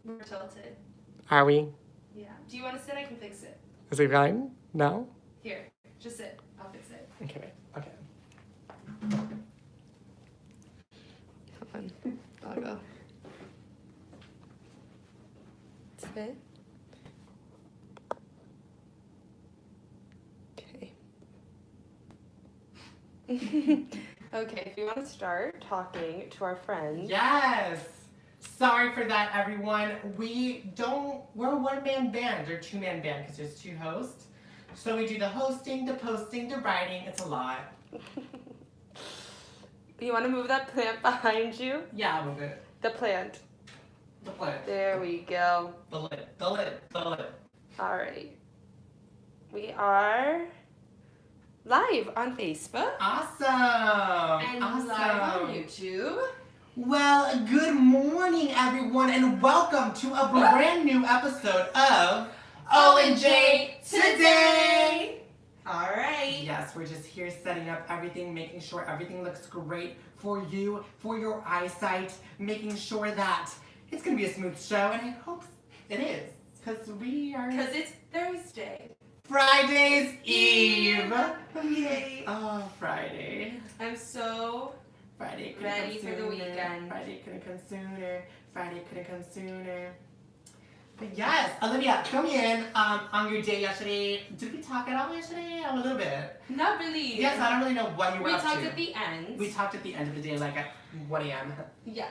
We're tilted. Are we? Yeah. Do you want to sit? I can fix it. Is it fine? No? Here, just sit. I'll fix it. Okay. Okay. Hold on. I'll go. Sit. Okay. Okay, if you want to start talking to our friends. Yes! Sorry for that, everyone. We're a one-man band or two-man band because there's two hosts. So we do the hosting, the posting, the writing. It's a lot. You want to move that plant behind you? Yeah, I'll move it. The plant. The plant. There we go. The lid. The lid. The lid. All right. We are live on Facebook. Awesome! And awesome. live on YouTube. Well, good morning, everyone, and welcome to a brand new episode of O&J Today. All right. Yes, we're just here setting up everything, making sure everything looks great for you, for your eyesight, making sure that it's going to be a smooth show, and I hope it is, because it's Thursday. Friday's Eve. Yay. Oh, Friday. I'm so Friday couldn't ready come for the sooner. weekend. Friday couldn't come sooner. Friday couldn't come sooner. But yes, Olivia, fill me in on your day yesterday. Did we talk at all yesterday? A little bit. Not really. Yes, I don't really know what you were up to. We talked at the end. We talked at the end of the day, like at 1 a.m. Yeah.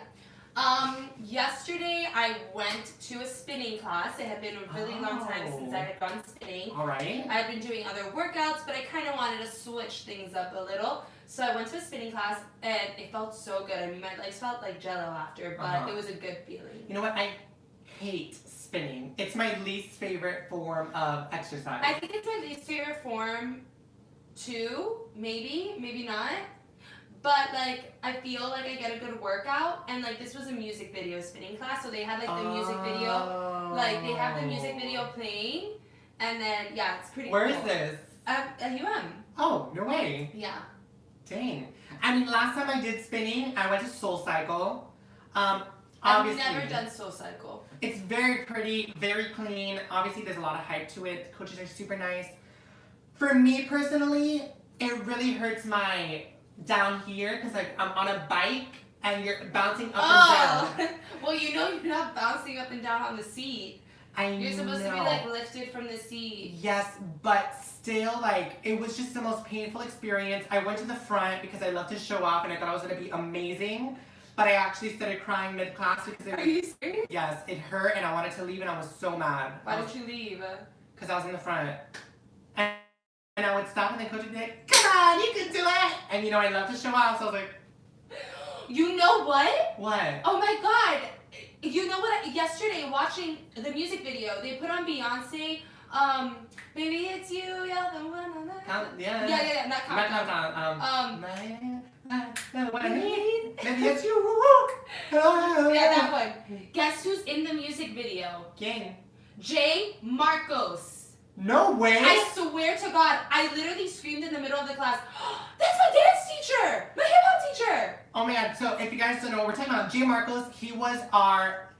Yesterday I went to a spinning class. It had been a really long time since I had gone spinning. All right. I had been doing other workouts, but I kind of wanted to switch things up a little. So I went to a spinning class, and it felt so good. I mean, my legs felt like jello after, but it was a good feeling. You know what? I hate spinning. It's my least favorite form of exercise. I think it's my least favorite form, too. Maybe not. But, like, I feel like I get a good workout, and, like, this was a music video spinning class, so they had, like, the music video, like, they have the music video playing, and then, yeah, it's pretty cool. Where is this? At UM. Oh, no way. Yeah. Dang. I mean, last time I did spinning, I went to Soul Cycle. I've Obviously, never done Soul Cycle. It's very pretty, very clean. Obviously, there's a lot of hype to it. The coaches are super nice. For me personally, it really hurts my down here because like I'm on a bike and you're bouncing up and down. Well, you know you're not bouncing up and down on the seat. You're supposed to be like lifted from the seat. Yes, but still, like, it was just the most painful experience. I went to the front because I love to show off and I thought it was going to be amazing. But I actually started crying mid-class because Are you serious? Yes, it hurt and I wanted to leave and I was so mad. Why did you leave? Because I was in the front. And I would stop and the coach would be like, come on, you can do it! And you know, I love to show off, so I was like... You know what? What? Oh my god! You know what? Yesterday, watching the music video, they put on Beyonce, Maybe It's You, yeah, the one on the... Yeah, not Countdown. What I need? Maybe it's you. Yeah, that one. Guess who's in the music video? Gang. J. Marcos. No way! I swear to God, I literally screamed in the middle of the class, oh, that's my dance teacher! My hip-hop teacher! Oh my god, so if you guys don't know what we're talking about, J. Marcos, he was our...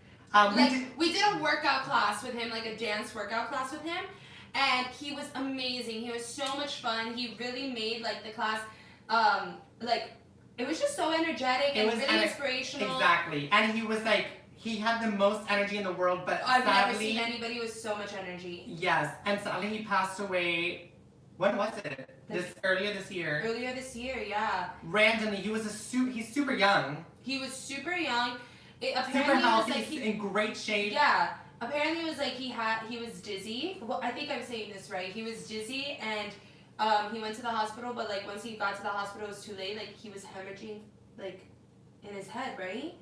we did a workout class with him, like a dance workout class with him, and he was amazing. He was so much fun. He really made, like, the class, it was just so energetic and really inspirational. Exactly. And he was, like... He had the most energy in the world, but I've sadly... never seen anybody with so much energy. Yes, and sadly he passed away... When was it? Earlier this year. Earlier this year, yeah. Randomly, he's super young. He was super young. Apparently super healthy, it was like in great shape. Yeah. Apparently it was like he was dizzy. Well, I think I'm saying this right. He was dizzy and he went to the hospital, but like once he got to the hospital it was too late. Like he was hemorrhaging like in his head, right?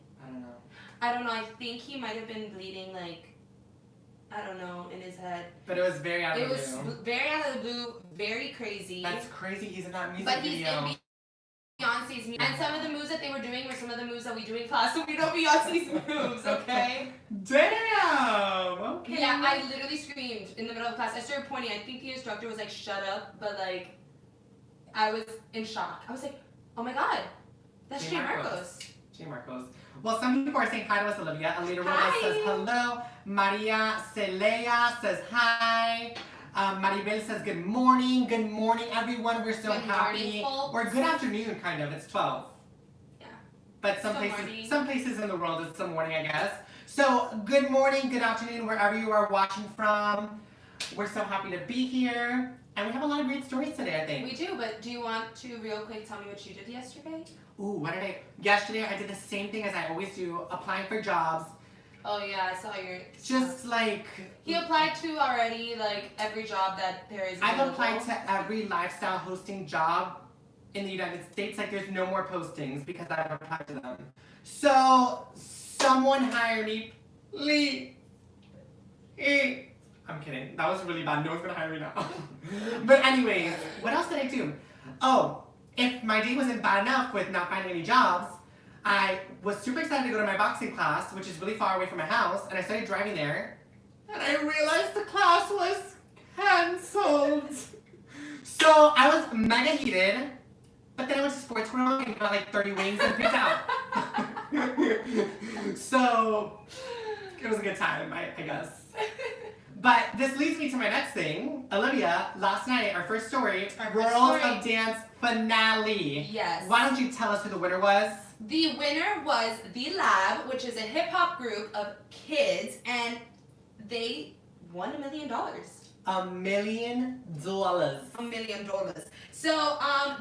I don't know. I think he might have been bleeding, like, I don't know, in his head. But it was very out of the blue. It was very out of the blue, very crazy. That's crazy. He's in that music video. But he's in Beyonce's music. And some of the moves that they were doing were some of the moves that we do in class, so we know Beyonce's moves, okay? Damn! Okay. Yeah, I literally screamed in the middle of class. I started pointing. I think the instructor was like, shut up, but, like, I was in shock. I was like, oh my god, that's J. Marcos. J. Marcos. Well, some people are saying hi to us, Olivia. Alita Robles Hi. says hello. Maria Celea says hi. Maribel says good morning. Good morning, everyone. We're so Good happy. morning, folks. Or good afternoon, kind of. It's 12. Yeah. But Still morning. some places in the world it's still morning, I guess. So good morning, good afternoon, wherever you are watching from. We're so happy to be here. And we have a lot of great stories today, I think. We do, but do you want to real quick tell me what you did yesterday? Ooh, what did I? Yesterday I did the same thing as I always do, applying for jobs. Oh yeah, I saw your. Just like He applied to already like every job that there is. I've available. applied to every lifestyle hosting job in the United States. Like there's no more postings because I've applied to them. So someone hire me, please. I'm kidding. That was really bad. No one's gonna hire me now. But anyways, what else did I do? Oh, if my day wasn't bad enough with not finding any jobs, I was super excited to go to my boxing class, which is really far away from my house, and I started driving there, and I realized the class was cancelled. So I was mega heated, but then I went to Sports Grill and got like 30 wings and picked out. So it was a good time, I guess. But this leads me to my next thing. Olivia, last night, our first story, Girls of Dance finale. Yes. Why don't you tell us who the winner was? The winner was The Lab, which is a hip hop group of kids, and they won $1 million. $1 million. $1 million. So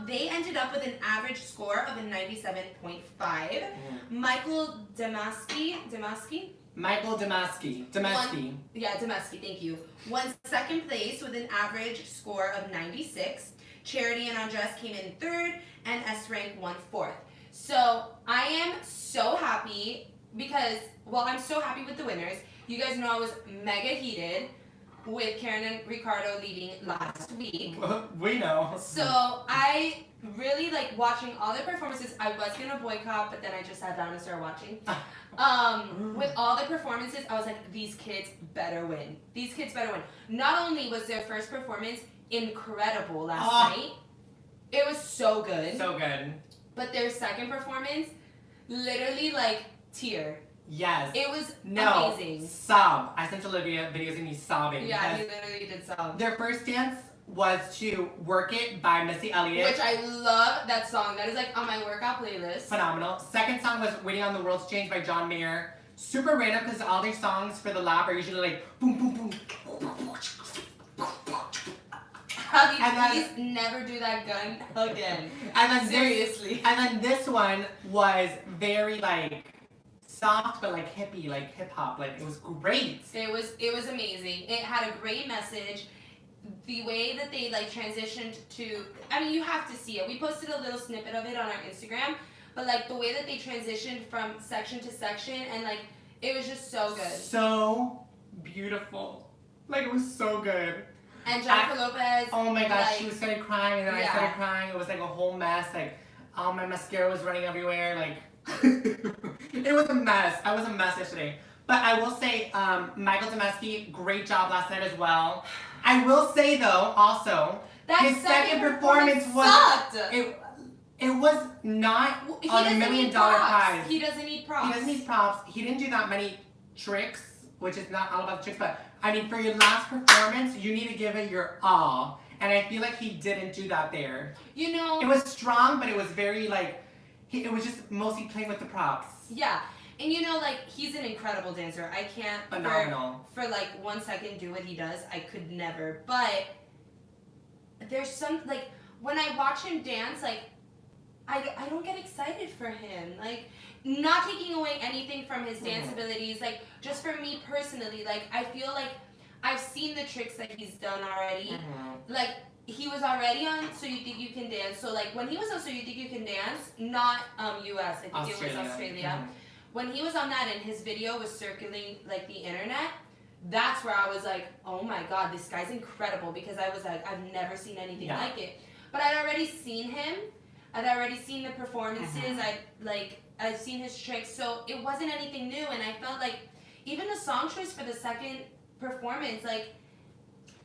they ended up with an average score of a 97.5. Michael Damaski. Michael Damaski. Yeah, Damaski, thank you. Won second place with an average score of 96. Charity and Andres came in third, and S Rank won fourth. So I am so happy because, well, I'm so happy with the winners. You guys know I was mega heated with Karen and Ricardo leading last week. We know. So I really like watching all their performances. I was gonna boycott, but then I just sat down and started watching. With all the performances, I was like, these kids better win. These kids better win. Not only was their first performance incredible last night, it was so good. So good. But their second performance, literally like tear. Yes. It was amazing. Sob. I sent Olivia videos of me sobbing. Yeah, he literally did sob. Their first dance was to Work It by Missy Elliott. Which I love that song. That is like on my workout playlist. Phenomenal. Second song was Waiting on the World to Change by John Mayer. Super random because all their songs for the lab are usually like boom, boom, boom. Please never do that gun again. And then Seriously. And then this one was very like soft but like hippie, like hip hop. Like it was great. It was amazing. It had a great message. The way that they like transitioned to, I mean, you have to see it. We posted a little snippet of it on our Instagram, but like the way that they transitioned from section to section, and like it was just so good. So beautiful. Like it was so good. And Jennifer Lopez. Oh my gosh, like, she started crying and then I started crying. It was like a whole mess. Like all my mascara was running everywhere. Like it was a mess. I was a mess yesterday. But I will say, Michael Damaski, great job last night as well. I will say though, also, that his second performance was sucked. It was not a $1 million prize. He doesn't need props. He doesn't need props. He didn't do that many tricks, which is not all about the tricks, but I mean, for your last performance, you need to give it your all. And I feel like he didn't do that there. You know, it was strong, but it was very like, it was just mostly playing with the props. Yeah. And you know, like, he's an incredible dancer. I can't, for like 1 second, do what he does. I could never. But there's some, like, when I watch him dance, like, I don't get excited for him. Like, not taking away anything from his dance abilities. Like, just for me personally, like, I feel like I've seen the tricks that he's done already. Like, he was already on So You Think You Can Dance. So, like, when he was on So You Think You Can Dance, not US, I think it was Australia. When he was on that and his video was circulating, like, the internet, that's where I was like, oh my god, this guy's incredible, because I was like, I've never seen anything like it. But I'd already seen him. I'd already seen the performances. I've seen his tricks, so it wasn't anything new. And I felt like even the song choice for the second performance, like,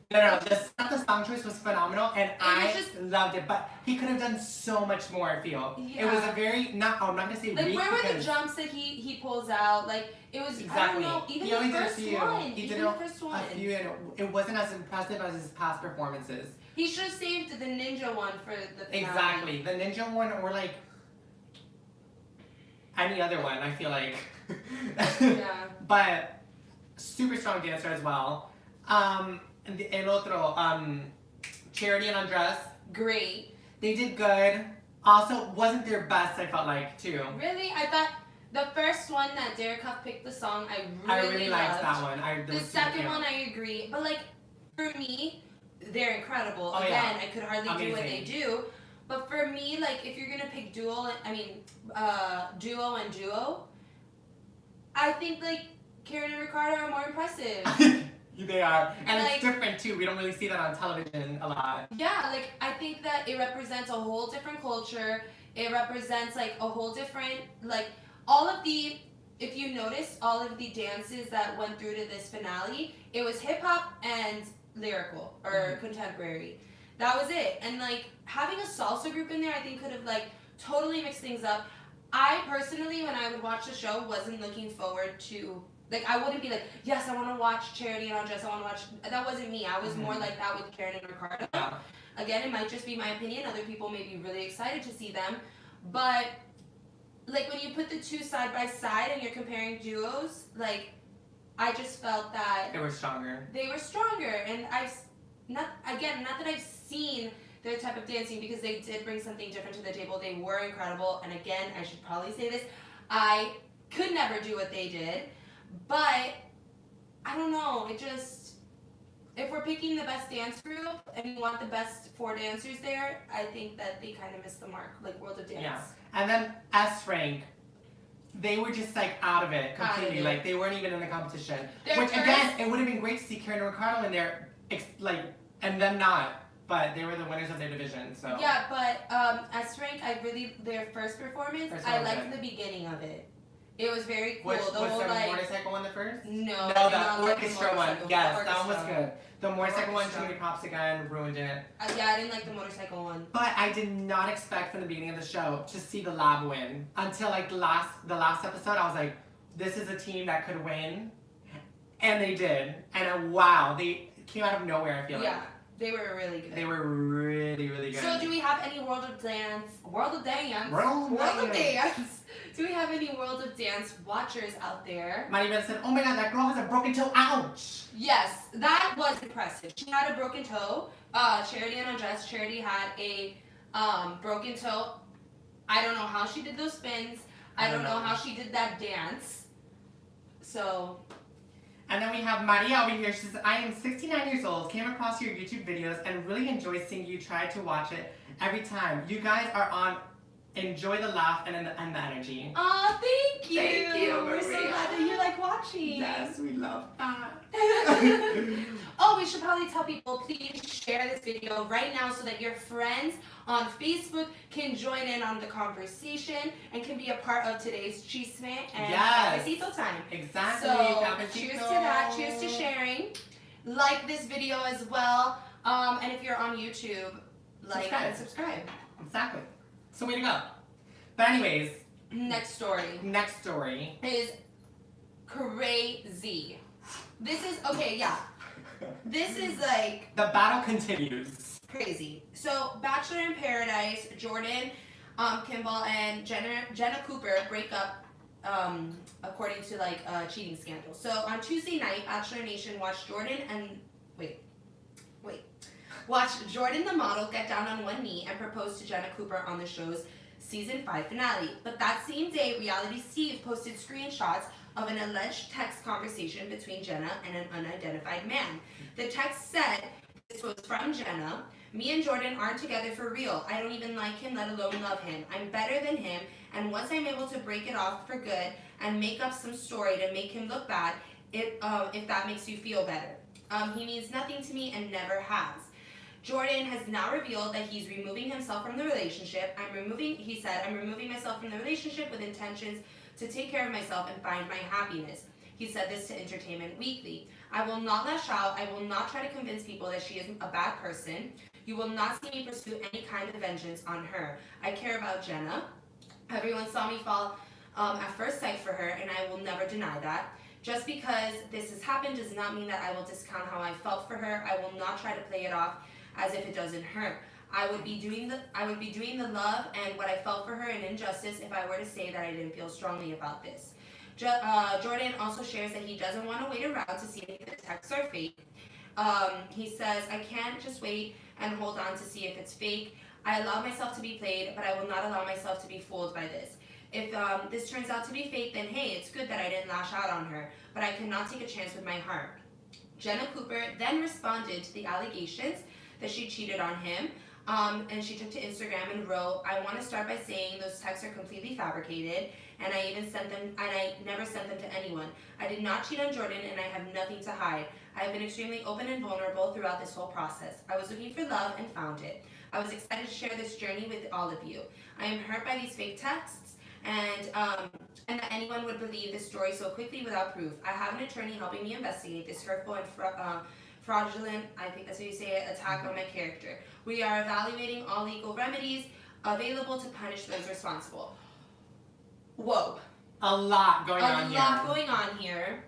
No, the song choice was phenomenal, and I just, loved it. But he could have done so much more. I feel it was a very I'm not gonna say like weak where were the because jumps that he pulls out? Like it was exactly. I don't know. Even he only the did a first few. one. He Even did the first one. a few, and it wasn't as impressive as his past performances. He should have saved the ninja one for the finale. Exactly, the ninja one, or like any other one. I feel like. Yeah. But super strong dancer as well. El otro, Charity and Andres. Great. They did good. Also, wasn't their best, I felt like, too. Really? I thought the first one that Derek Huff picked the song, I really liked loved. that one. The second one, I agree. But, like, for me, they're incredible. Oh, Again, yeah. I could hardly Amazing. do what they do. But for me, like, if you're going to pick duo and duo, I think, like, Karen and Ricardo are more impressive. They are. And like, it's different, too. We don't really see that on television a lot. Yeah, like, I think that it represents a whole different culture. It represents, like, a whole different, like, all of the, if you notice, all of the dances that went through to this finale, it was hip-hop and lyrical, or contemporary. That was it. And, like, having a salsa group in there, I think could have, like, totally mixed things up. I, personally, when I would watch the show, wasn't looking forward to, like, I wouldn't be like, yes, I want to watch Charity and Andres, I want to watch, that wasn't me. I was more like that with Karen and Ricardo. Yeah. Again, it might just be my opinion. Other people may be really excited to see them. But, like, when you put the two side by side and you're comparing duos, like, I just felt that They were stronger. they were stronger. And not that I've seen their type of dancing, because they did bring something different to the table. They were incredible. And again, I should probably say this, I could never do what they did. But, I don't know, it just, if we're picking the best dance group and we want the best 4 dancers there, I think that they kind of missed the mark, like World of Dance. Yeah. And then S Frank, they were just like out of it completely. Like they weren't even in the competition. Which again, it would have been great to see Karen and Ricardo in there, like, and them not. But they were the winners of their division, so. Yeah, but S Frank, their first performance, I liked the beginning of it. It was very cool. Was the whole, the like, motorcycle one the first? No, the orchestra one. Yes, the that one was orchestra. good. The motorcycle one, too many props again, ruined it. Yeah, I didn't like the motorcycle one. But I did not expect from the beginning of the show to see the lab win. Until like the last episode, I was like, this is a team that could win. And they did. And wow, they came out of nowhere, I feel like. Yeah, they were really good. They were really, really good. So do we have any World of Dance? Do we have any World of Dance watchers out there? Maribel said, oh my god, that girl has a broken toe. Ouch! Yes, that was impressive. She had a broken toe. Charity and Andres. Charity had a broken toe. I don't know how she did those spins. I don't know how she did that dance. So. And then we have Maria over here. She says, I am 69 years old, came across your YouTube videos, and really enjoy seeing you try to watch it every time. You guys are on. Enjoy the laugh and the energy. Oh, thank you. Thank you, We're so Maria. glad that you like watching. Yes, we love that. Oh, we should probably tell people, please share this video right now so that your friends on Facebook can join in on the conversation and can be a part of today's chisme and cafecito time. Exactly. So, Cafecito. cheers to that. Cheers to sharing. Like this video as well. And if you're on YouTube, like and subscribe. Exactly. So way to go. But anyways. Next story is crazy. This is, okay, yeah. This is like... The battle continues. Crazy. So, Bachelor in Paradise, Jordan, Kimball, and Jenna Cooper break up according to like a cheating scandal. So, on Tuesday night, Bachelor Nation watched Jordan the model get down on one knee and propose to Jenna Cooper on the show's season 5 finale. But that same day, Reality Steve posted screenshots of an alleged text conversation between Jenna and an unidentified man. The text said, this was from Jenna, me and Jordan aren't together for real. I don't even like him, let alone love him. I'm better than him, and once I'm able to break it off for good and make up some story to make him look bad, if that makes you feel better. He means nothing to me and never has. Jordan has now revealed that he's removing himself from the relationship. He said, I'm removing myself from the relationship with intentions to take care of myself and find my happiness. He said this to Entertainment Weekly. I will not lash out. I will not try to convince people that she is a bad person. You will not see me pursue any kind of vengeance on her. I care about Jenna. Everyone saw me fall at first sight for her, and I will never deny that. Just because this has happened does not mean that I will discount how I felt for her. I will not try to play it off as if it doesn't hurt. I would be doing the love and what I felt for her an injustice if I were to say that I didn't feel strongly about this. Jordan also shares that he doesn't want to wait around to see if the texts are fake. He says, I can't just wait and hold on to see if it's fake. I allow myself to be played, but I will not allow myself to be fooled by this. If this turns out to be fake, then hey, it's good that I didn't lash out on her, but I cannot take a chance with my heart. Jenna Cooper then responded to the allegations that she cheated on him, and she took to Instagram and wrote, I want to start by saying those texts are completely fabricated, and I never sent them to anyone. I did not cheat on Jordan, and I have nothing to hide. I have been extremely open and vulnerable throughout this whole process. I was looking for love and found it. I was excited to share this journey with all of you. I am hurt by these fake texts, and that anyone would believe this story so quickly without proof. I have an attorney helping me investigate this hurtful and fraudulent, I think that's how you say it, attack on my character. We are evaluating all legal remedies available to punish those responsible. Whoa. A lot going on here. A lot going on here.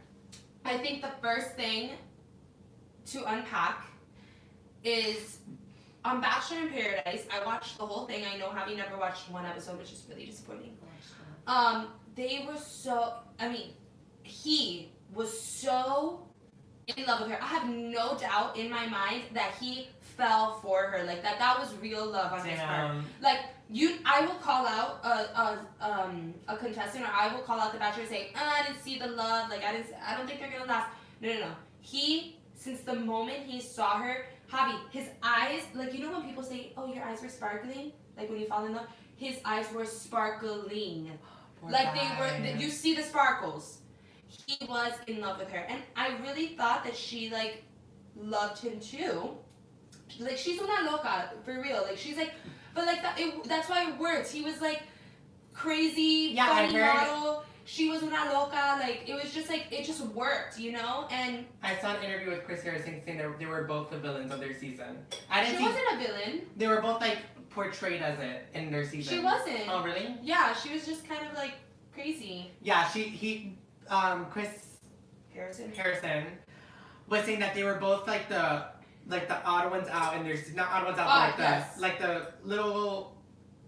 I think the first thing to unpack is on Bachelor in Paradise. I watched the whole thing. I know Javi never watched one episode, which is really disappointing. They were so, he was so in love with her. I have no doubt in my mind that he fell for her. Like that was real love on his part. Like I will call out a contestant, or I will call out the Bachelor and say, I didn't see the love. Like I don't think they're gonna last. No. He, since the moment he saw her, Javi, his eyes, like you know when people say, oh, your eyes were sparkling, like when you fall in love, his eyes were sparkling. Like they were, you see the sparkles. He was in love with her, and I really thought that she like loved him too. Like she's una loca for real. Like she's like, but like that's why it works. He was like crazy, funny model. She was una loca. Like it was just like it just worked, you know. And I saw an interview with Chris Harrison saying that they were both the villains of their season. She wasn't a villain. They were both like portrayed as it in their season. She wasn't. Oh really? Yeah, she was just kind of like crazy. Yeah, Chris Harrison was saying that they were both like the odd ones out in their not odd ones out, but like the little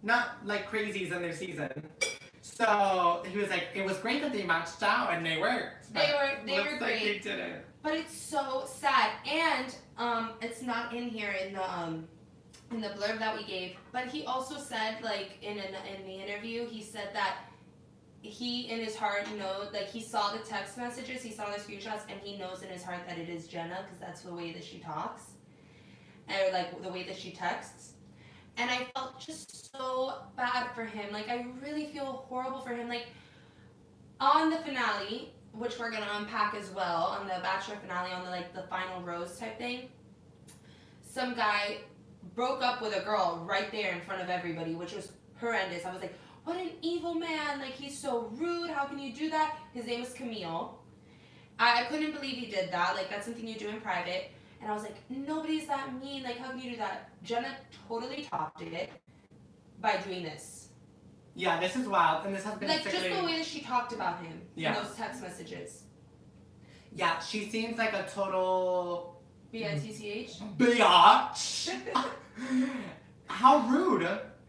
not like crazies in their season. So he was like, it was great that they matched out and they worked. They were great. Like they didn't. But it's so sad, and it's not in here in the blurb that we gave. But he also said, like in the interview, he said that he in his heart knows, like he saw the text messages, he saw the screenshots, and he knows in his heart that it is Jenna because that's the way that she talks, or like the way that she texts. And I felt just so bad for him. Like I really feel horrible for him. Like on the finale, which we're gonna unpack as well, on the Bachelor finale, on the final rose type thing, some guy broke up with a girl right there in front of everybody, which was horrendous. I was like, what an evil man, like he's so rude, how can you do that? His name was Camille. I couldn't believe he did that, like that's something you do in private. And I was like, nobody's that mean, like how can you do that? Jenna totally topped it by doing this. Yeah, this is wild, and this has been like just the way that she talked about him in those text messages. Yeah, she seems like a total bitch. Biatch. How rude.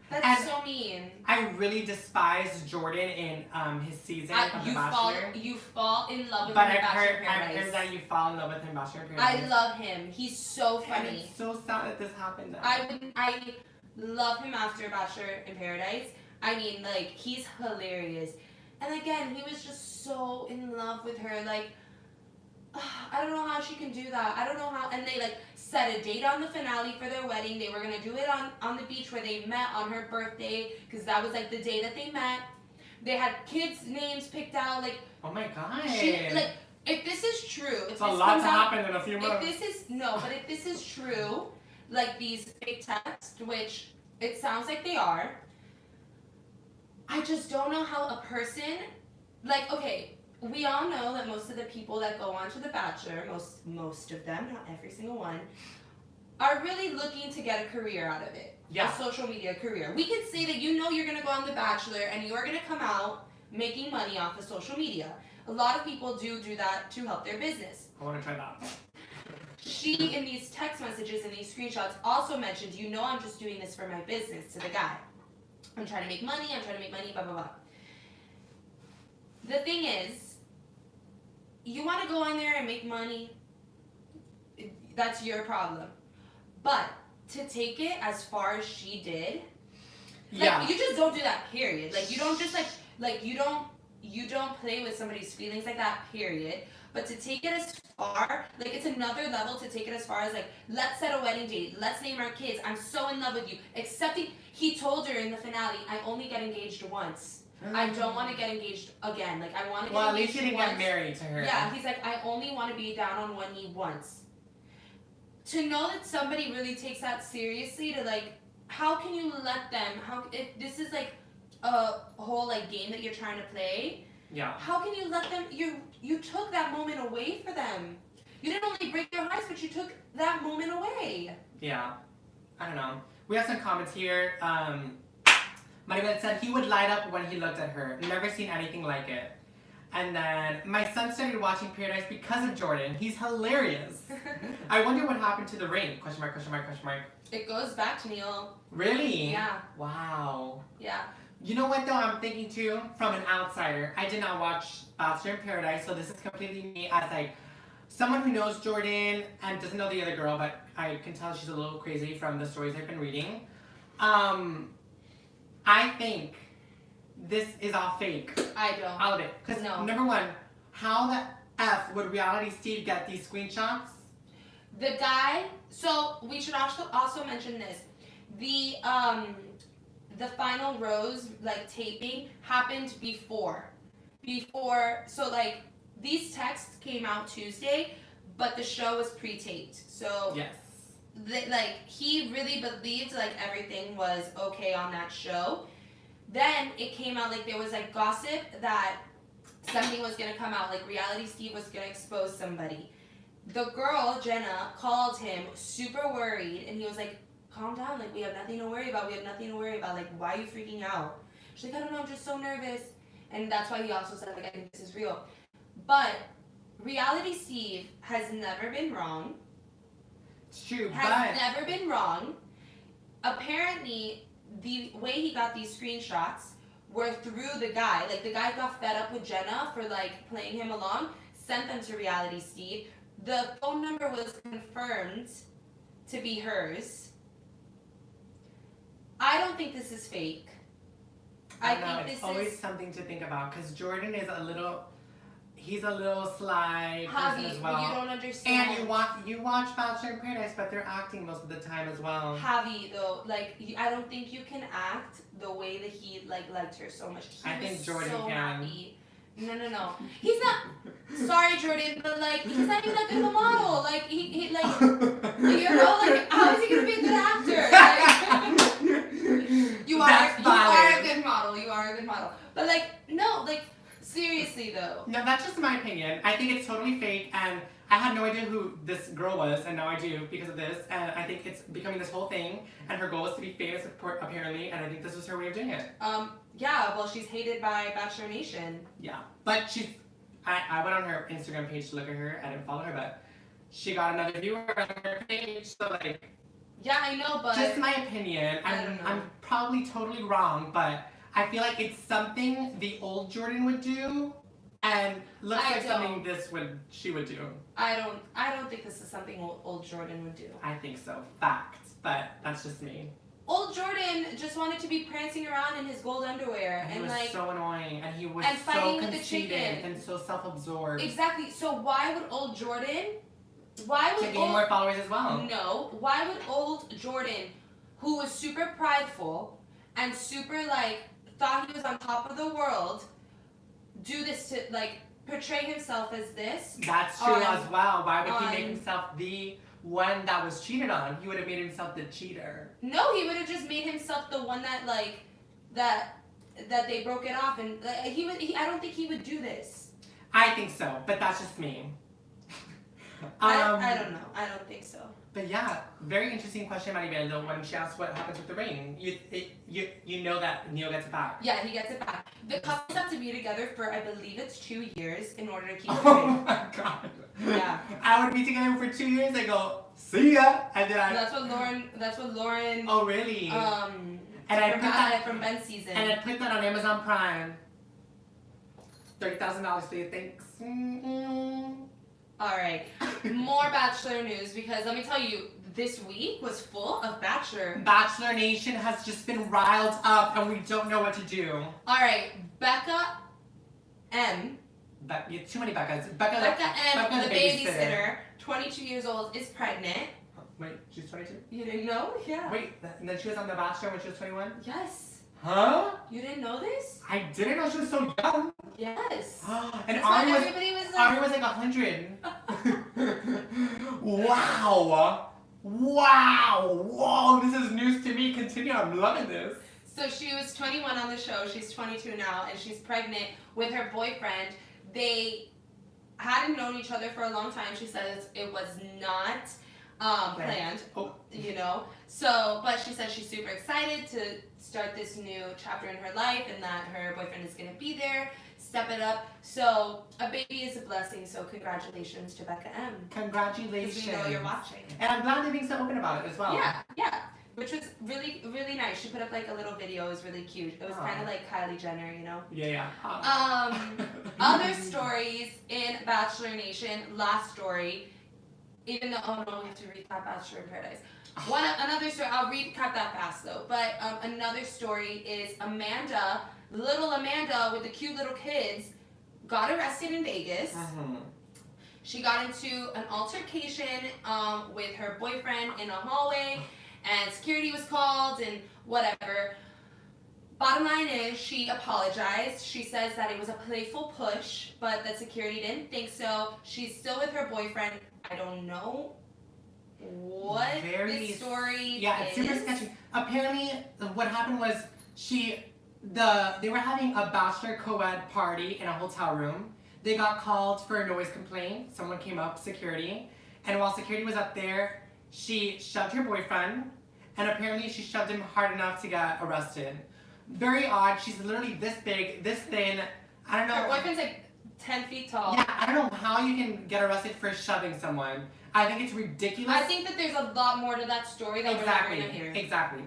That's so mean. I really despise Jordan in his season of The Bachelor. You fall in love with him in Bachelor in Paradise. I've heard that you fall in love with him in Bachelor in Paradise. I love him. He's so funny. And it's so sad that this happened. I love him after Bachelor in Paradise. I mean, like, he's hilarious. And again, he was just so in love with her. Like, I don't know how she can do that. I don't know how. And they, like, set a date on the finale for their wedding. They were going to do it on the beach where they met on her birthday, because that was, like, the day that they met. They had kids' names picked out. Like, oh, my gosh. If this is true. It's a lot to happen in a few months. If this is true, like, these fake texts, which it sounds like they are, I just don't know how a person, like, okay, we all know that most of the people that go on to The Bachelor, most of them, not every single one, are really looking to get a career out of it. Yeah. A social media career. We can say that you know you're going to go on The Bachelor and you are going to come out making money off of social media. A lot of people do that to help their business. I want to try that. She, in these text messages and these screenshots, also mentioned, you know I'm just doing this for my business, to the guy. I'm trying to make money, blah, blah, blah. The thing is, you want to go on there and make money, that's your problem. But to take it as far as she did, like, you just don't do that, period. Like, you don't just, you don't play with somebody's feelings like that, period. But to take it as far, like, it's another level to take it as far as, like, let's set a wedding date, let's name our kids, I'm so in love with you. Accepting, he told her in the finale, I only get engaged once. I don't want to get engaged again. Like, I want to get engaged once. Well, at least he didn't get married to her. Yeah, he's like, I only want to be down on one knee once. To know that somebody really takes that seriously, to, like, how can you let them, if this is, like, a whole, like, game that you're trying to play, yeah. How can you let them, you took that moment away for them. You didn't only break their hearts, but you took that moment away. Yeah. I don't know. We have some comments here. Maribel said he would light up when he looked at her. Never seen anything like it. And then, my son started watching Paradise because of Jordan. He's hilarious. I wonder what happened to the ring. Question mark, question mark, question mark. It goes back to Neil. Really? Yeah. Wow. Yeah. You know what though, I'm thinking too, from an outsider. I did not watch Bachelor in Paradise, so this is completely me as like someone who knows Jordan and doesn't know the other girl, but I can tell she's a little crazy from the stories I've been reading. I think this is all fake. I don't. All of it. Because number one, how the F would Reality Steve get these screenshots? The guy, so we should also mention this. The final rose, like, taping happened before, so, like, these texts came out Tuesday, but the show was pre-taped, so yes. He really believed, like, everything was okay on that show. Then it came out, like, there was, like, gossip that something was gonna come out, like, Reality Steve was gonna expose somebody. The girl, Jenna, called him super worried, and he was like, calm down, like, we have nothing to worry about, like, why are you freaking out? She's like, I don't know, I'm just so nervous. And that's why he also said, like, I think this is real. But Reality Steve has never been wrong. It's true, has never been wrong. Apparently, the way he got these screenshots were through the guy. Like, the guy got fed up with Jenna for, like, playing him along, sent them to Reality Steve. The phone number was confirmed to be hers. I don't think this is fake. I think this is always something to think about because Jordan is he's a little sly person as well. You don't understand. And you watch Bachelor in Paradise, but they're acting most of the time as well. Javi, though, like, I don't think you can act the way that he, like, liked her so much. I think Jordan so can. Happy. No. He's not. Sorry, Jordan, but, like, he's not even that good of a model. Like, he like, you know, like, how is he gonna be a good actor? Like, you are a good model. You are a good model. But, like, no, like, seriously though. No, that's just my opinion. I think it's totally fake, and I had no idea who this girl was, and now I do because of this. And I think it's becoming this whole thing. And her goal is to be famous, apparently. And I think this was her way of doing it. Yeah. Well, she's hated by Bachelor Nation. Yeah, but she's. I went on her Instagram page to look at her. I didn't follow her, but she got another viewer on her page. So like. Yeah, I know, but just my opinion. I'm probably totally wrong, but I feel like it's something the old Jordan would do, and looks like something she would do. I don't think this is something old Jordan would do. I think so. Fact. But that's just me. Old Jordan just wanted to be prancing around in his gold underwear and like so annoying, and he was so conceited and so self-absorbed. Exactly. So why would old Jordan? To gain more followers as well. No. Why would old Jordan, who was super prideful and super thought he was on top of the world, do this to portray himself as this? That's true as well. Why would he make himself the one that was cheated on? He would have made himself the cheater. No, he would have just made himself the one that that they broke it off, and I don't think he would do this. I think so, but that's just me. I don't know. I don't think so. But yeah, very interesting question, Maribel, though, when she asked what happens with the ring. You know that Neil gets it back. Yeah, he gets it back. The couples have to be together for, I believe it's 2 years in order to keep the Oh ring. my god. Yeah. I would be together for 2 years, I go, see ya! And then I... That's what Lauren, Oh, really? and And I put that... from Ben's season. And I put that on Amazon Prime. $30,000 for you, thanks. Alright, more Bachelor news, because let me tell you, this week was full of Bachelor. Bachelor Nation has just been riled up and we don't know what to do. Alright, Becca M. You have too many Beccas. Becca M, the babysitter, 22 years old, is pregnant. Wait, she's 22? You didn't know? Yeah. Wait, and then she was on The Bachelor when she was 21? Yes. Huh? You didn't know this? I didn't know she was so young. Yes. And That's why Ari everybody was like... Ari was like 100. Wow. Wow. Whoa, this is news to me. Continue. I'm loving this. So she was 21 on the show. She's 22 now, and she's pregnant with her boyfriend. They hadn't known each other for a long time. She says it was not planned, you know. So, but she says she's super excited to start this new chapter in her life, and that her boyfriend is going to be there, step it up. So, a baby is a blessing. So, congratulations to Becca M. Congratulations. Because we know you're watching. And I'm glad they're being so open about it as well. Yeah, yeah. Which was really, really nice. She put up like a little video. It was really cute. It was kind of like Kylie Jenner, you know? Yeah. Other stories in Bachelor Nation. Last story. Even though, oh no, we have to recap Bachelor in Paradise. Another story, I'll recap that fast though. But another story is Amanda, little Amanda with the cute little kids, got arrested in Vegas. She got into an altercation with her boyfriend in a hallway, and security was called and whatever. Bottom line is, she apologized. She says that it was a playful push, but that security didn't think so. She's still with her boyfriend. I don't know what the story Yeah, it's super sketchy. Apparently, what happened was they were having a bachelor co-ed party in a hotel room. They got called for a noise complaint. Someone came up, security, and while security was up there, she shoved her boyfriend, and apparently she shoved him hard enough to get arrested. Very odd. She's literally this big, this thin. I don't know. Her boyfriend's like 10 feet tall. Yeah, I don't know how you can get arrested for shoving someone. I think it's ridiculous. I think that there's a lot more to that story that we're not going to hear. Exactly.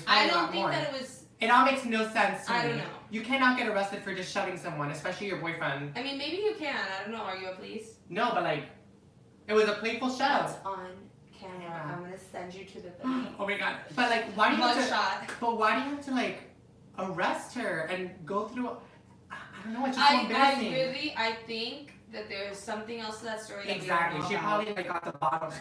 I don't think that it was... It all makes no sense to me. I don't know. You cannot get arrested for just shoving someone, especially your boyfriend. I mean, maybe you can. I don't know. Are you a police? No, but like, it was a playful shove. That's on camera. Yeah. I'm going to send you to the video. Oh my god. But like, why do you have to... Shot. But why do you have to like arrest her and go through... I don't know, it's just so embarrassing. I think that there's something else to that story. Exactly. She probably like got the bottom,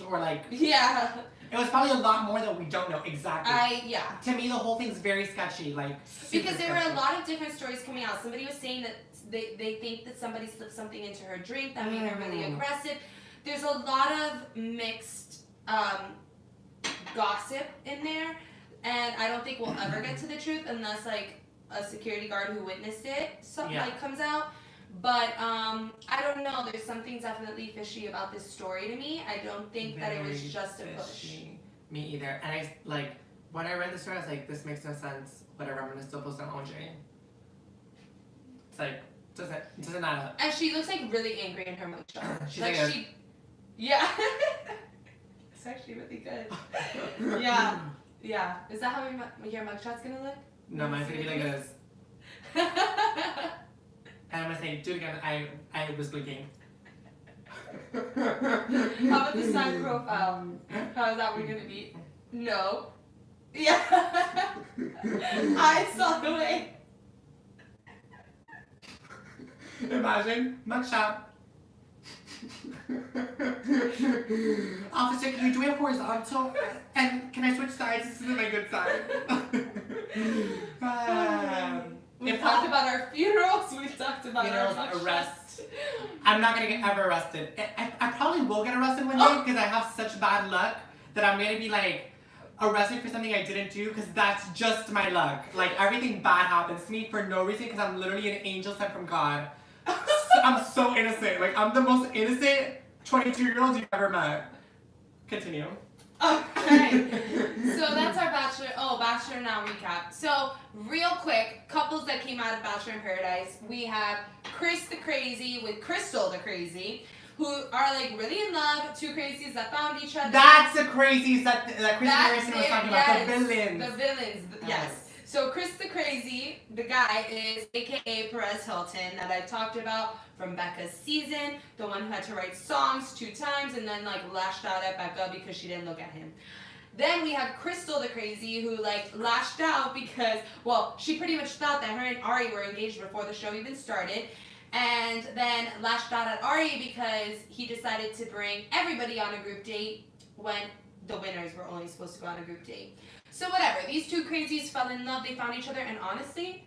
or like. Yeah. It was probably a lot more that we don't know exactly. Yeah. To me, the whole thing's very sketchy, like. Because there were a lot of different stories coming out. Somebody was saying that they think that somebody slipped something into her drink that made her really aggressive. There's a lot of mixed gossip in there, and I don't think we'll ever get to the truth unless like a security guard who witnessed it like comes out. But I don't know. There's something definitely fishy about this story to me. I don't think that it was just a push. Me either. And I like when I read the story, I was like, this makes no sense. Whatever. I'm gonna still post on OJ. It's like doesn't add up. And she looks like really angry in her mugshot. She's like yeah. It's actually really good. Yeah. Yeah. Is that how your mugshot's gonna look? No, mine's gonna be like this. And I'm gonna say, do it again. I was blinking. How about the side profile? How is that one gonna be? No. Yeah. I saw the way. Imagine mugshot. Officer, can you do it horizontal? And can I switch sides? This isn't my good side. We've talked about our funerals. We've talked about our arrests. I'm not gonna get ever arrested. I probably will get arrested one day because I have such bad luck that I'm gonna be like arrested for something I didn't do because that's just my luck. Like everything bad happens to me for no reason because I'm literally an angel sent from God. I'm so innocent. Like, I'm the most innocent 22-year-old you've ever met. Continue. Okay. So that's our Bachelor Now recap. So, real quick, couples that came out of Bachelor in Paradise. We have Chris the Crazy with Crystal the Crazy, who are like really in love. Two crazies that found each other. That's the crazies that Chris Harrison was talking about. The villains. The villains, yes. So Chris the Crazy, the guy, is aka Perez Hilton that I talked about from Becca's season, the one who had to write songs 2 times and then like lashed out at Becca because she didn't look at him. Then we have Crystal the Crazy who like lashed out because, well, she pretty much thought that her and Ari were engaged before the show even started. And then lashed out at Ari because he decided to bring everybody on a group date when the winners were only supposed to go on a group date. So whatever, these two crazies fell in love, they found each other, and honestly,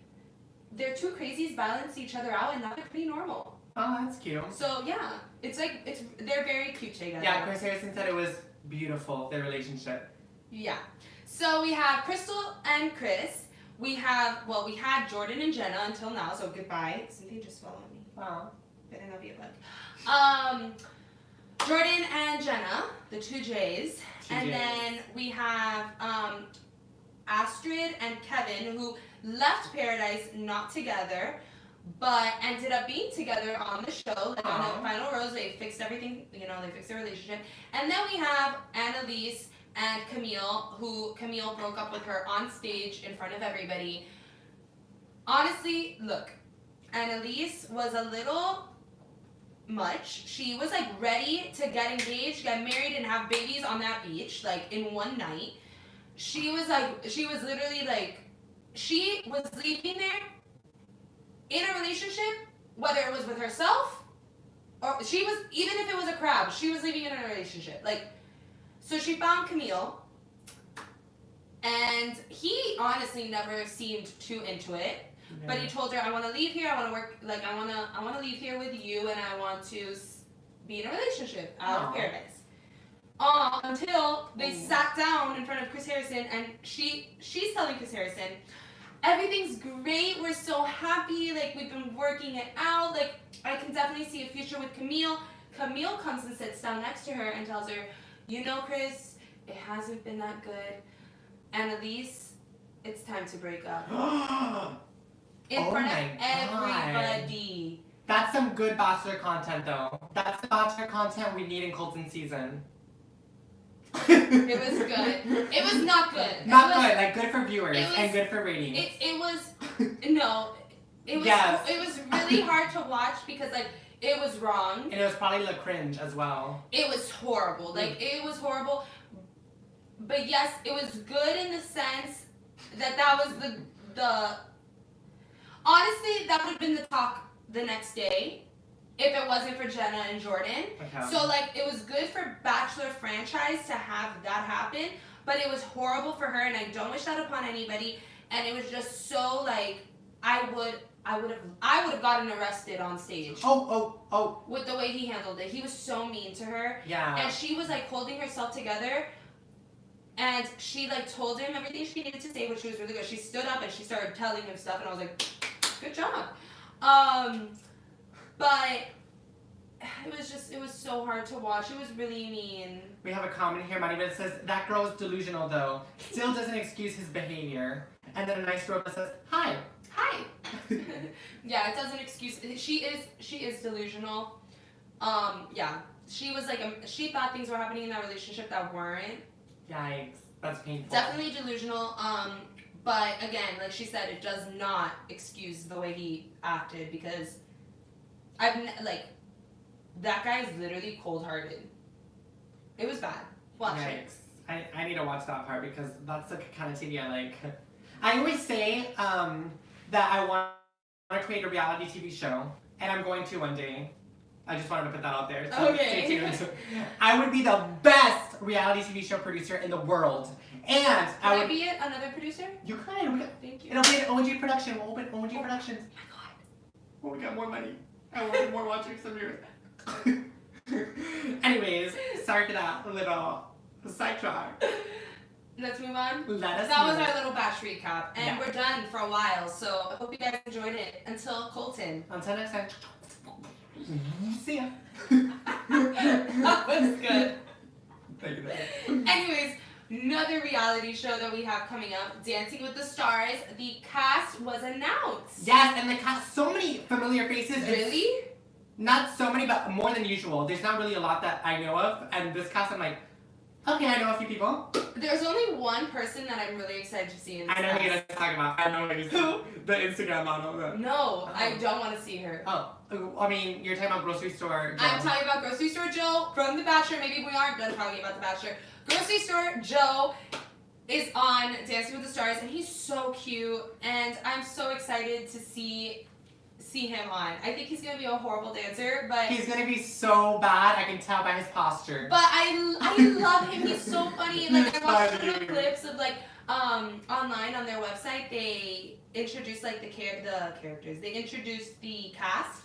their two crazies balanced each other out, and now they're pretty normal. Oh, that's cute. So yeah, they're very cute together. Yeah, Chris Harrison said it was beautiful, their relationship. Yeah. So we have Crystal and Chris. We had Jordan and Jenna until now, so goodbye. Something just fell on me. Wow. Better not be a bug. Jordan and Jenna, the 2 J's. And then we have Astrid and Kevin, who left Paradise not together, but ended up being together on the show. Like on the final rose, they fixed everything, they fixed their relationship. And then we have Annalise and Camille broke up with her on stage in front of everybody. Honestly, look, Annalise was a little much. She was like ready to get engaged, get married, and have babies on that beach, like in one night. She was literally like, she was leaving there in a relationship, whether it was with herself or even if it was a crab, she was leaving in a relationship. Like, so she found Camille, and he honestly never seemed too into it. Yeah. But he told her, I want to leave here, I want to work, like, I want to leave here with you, and I want to be in a relationship out of Paradise. Until they sat down in front of Chris Harrison, and she's telling Chris Harrison, everything's great, we're so happy, like, we've been working it out, like, I can definitely see a future with Camille. Camille comes and sits down next to her and tells her, Chris, it hasn't been that good. Annalise, it's time to break up. In front of everybody. That's some good Bachelor content, though. That's the Bachelor content we need in Colton season. It was good. It was not good. Not good, like good for viewers and good for ratings. It was really hard to watch because like it was wrong. And it was probably the cringe as well. It was horrible. Like it was horrible. But yes, it was good in the sense that was the honestly, that would have been the talk the next day if it wasn't for Jenna and Jordan. Okay. So, like, it was good for Bachelor franchise to have that happen, but it was horrible for her, and I don't wish that upon anybody. And it was just so, like, I would have gotten arrested on stage. Oh. With the way he handled it. He was so mean to her. Yeah. And she was, like, holding herself together. And she, like, told him everything she needed to say, which was really good. She stood up and she started telling him stuff, and I was like, good job. But it was so hard to watch. It was really mean. We have a comment here, Money, that says, that girl is delusional, though. Still doesn't excuse his behavior. And then a nice girl that says, hi. Hi. Yeah, it doesn't excuse, she is delusional. Yeah. She was like, she thought things were happening in that relationship that weren't. Yikes. That's painful. Definitely delusional. But again, like she said, it does not excuse the way he acted because that guy is literally cold-hearted. It was bad. Watch it. I need to watch that part because that's the kind of TV I like. I always say that I want to create a reality TV show, and I'm going to one day. I just wanted to put that out there. So okay. Stay tuned. I would be the best reality TV show producer in the world. And I would be another producer? You could. Thank you. It'll be an OG production. We'll open OG Productions. Oh my god. Well, we got more money. I want more watchers from here. Anyways, sorry for that little sidetrack. Let's move on. That was our little batch recap. And we're done for a while, so I hope you guys enjoyed it. Until Colton. Until next time. See ya. That was good. Thank you. Anyways, another reality show that we have coming up, Dancing with the Stars. The cast was announced. Yes, and the cast, so many familiar faces. Really? Not so many, but more than usual. There's not really a lot that I know of, and this cast, I'm like, okay, I know a few people. There's only one person that I'm really excited to see in this I know who cast. you're gonna talk about. I know who. The Instagram model. No, I don't want to see her. Oh, I mean, you're talking about grocery store. I'm talking about Grocery Store Joe from The Bachelor. Maybe we aren't done talking about The Bachelor. Grocery Store Joe is on Dancing with the Stars, and he's so cute, and I'm so excited to see him on. I think he's gonna be a horrible dancer, but He's gonna be so bad. I can tell by his posture. But I love him. He's so funny. Like I watched little clips of like online on their website. They introduced like the characters. They introduced the cast,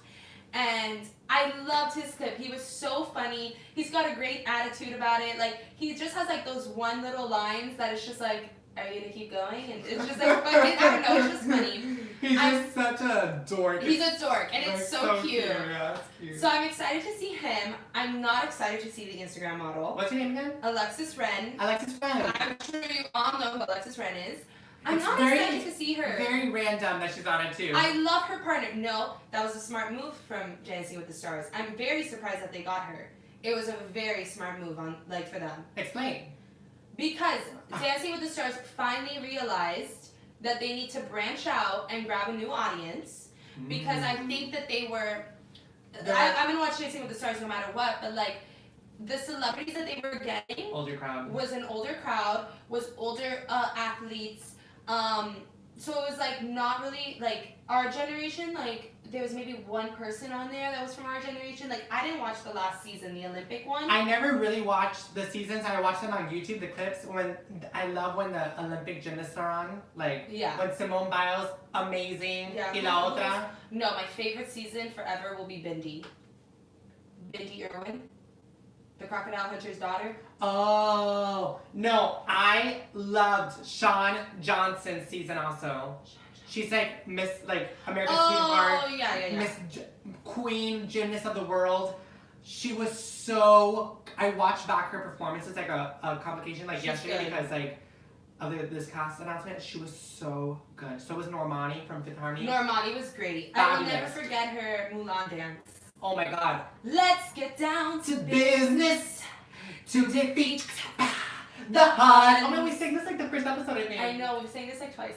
and I loved his clip. He was so funny. He's got a great attitude about it. Like he just has like those one little lines that it's just like, are you gonna keep going? And it's just like, but I don't know. It's just funny. He's just such a dork. He's a dork, and it's so cute. Yeah, it's cute. So I'm excited to see him. I'm not excited to see the Instagram model. What's your name again? Alexis Ren. Alexis Ren. I'm sure you all know who Alexis Ren is. I'm It's not very- excited to see her. Very random that she's on it too. I love her partner. No, that was a smart move from Dancing with the Stars. I'm very surprised that they got her. It was a very smart move for them. Explain. Because Dancing with the Stars finally realized that they need to branch out and grab a new audience. Because I think that they were. I'm gonna watch Dancing with the Stars no matter what, but like the celebrities that they were getting Older crowd. was an older crowd, was older athletes. So it was like not really like our generation. Like there was maybe one person on there that was from our generation. Like I didn't watch the last season, the Olympic one. I never really watched the seasons. I watched them on YouTube, the clips. I love when the Olympic gymnasts are on. Like Yeah. when Simone Biles, amazing. Yeah. Y la otra. No, my favorite season forever will be Bindi. Bindi Irwin, the crocodile hunter's daughter. Oh no, I loved Shawn Johnson's season also. She's like Miss America's Sweetheart. Oh yeah. Miss Queen Gymnast of the World. She was so. I watched back her performances like a complication She's yesterday good. because of this cast announcement. She was so good. So was Normani from Fifth Harmony. Normani was great. I will never Fabulous. forget her Mulan dance. Oh my God. Let's get down to To business. to defeat the heart. Oh man, we sang this like the first episode I think. I know, we've sang this like twice.